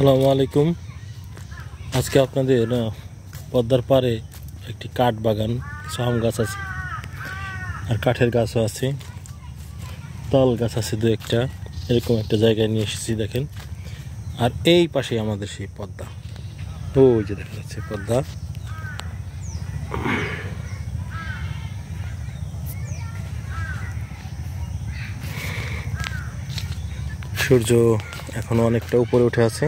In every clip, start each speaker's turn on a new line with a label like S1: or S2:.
S1: আসসালামু আলাইকুম। আজকে আপনাদের পদ্মার পাড়ে একটি কাঠ বাগান, কিছু আম গাছ আছে আর কাঠের গাছও আছে, তাল গাছ আছে দু একটা, এরকম একটা জায়গায় নিয়ে এসেছি দেখেন। আর এই পাশে আমাদের সেই পদ্মা, ওই যে দেখা যাচ্ছে পদ্মা। সূর্য এখনো অনেকটা উপরে উঠে আছে,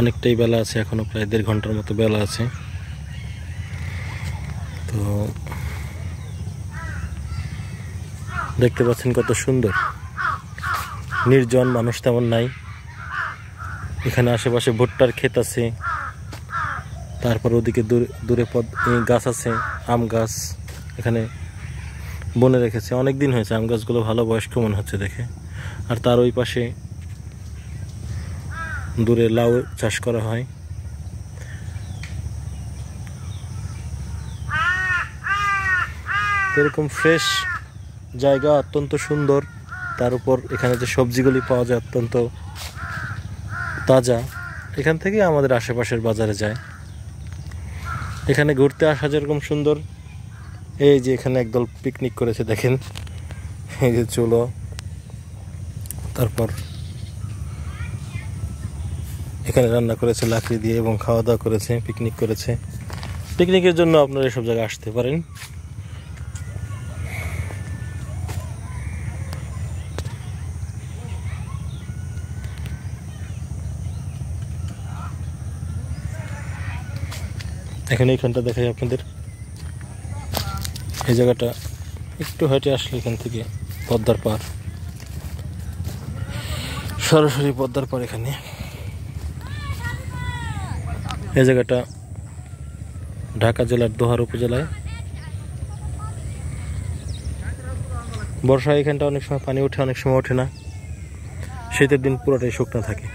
S1: অনেকটাই বেলা আছে, এখনো প্রায় 1.5 ঘন্টার মতো বেলা আছে। তো দেখতে পাচ্ছেন কত সুন্দর, নির্জন, মানুষ তেমন নাই। এখানে আশেপাশে ভুট্টার ক্ষেত আছে, তারপর ওদিকে দূরে গাছ আছে, আম গাছ এখানে বনে রেখেছে, অনেক দিন হয়েছে। আম গাছগুলো ভালো বয়স্ক মনে হচ্ছে দেখে। আর তার ওই পাশে দূরে লাউ চাষ করা হয়। এরকম ফ্রেশ জায়গা, অত্যন্ত সুন্দর। তার উপর এখানে যে সবজিগুলি পাওয়া যায় অত্যন্ত তাজা, এখান থেকে আমাদের আশেপাশের বাজারে যায়। এখানে ঘুরতে আসা যেরকম সুন্দর, এই যে এখানে একদল পিকনিক করেছে দেখেন, এই যে চুলো, তারপর এখানে রান্না করেছে লাকড়ি দিয়ে এবং খাওয়া দাওয়া করেছে, পিকনিক করেছে। পিকনিকের জন্য আপনারা এসব জায়গায় আসতে পারেন। এখানে এইখানটা দেখাই আপনাদের, এই জায়গাটা একটু হেঁটে আসলে এখান থেকে পদ্মার পাড়, সরাসরি পদ্মার পাড়। এখানে এই জায়গাটা ঢাকা জেলার দোহার উপজেলায়। বর্ষায় এখানটা অনেক সময় পানি ওঠে, অনেক সময় ওঠে না। শীতের দিন পুরোটাই শুকনো থাকে।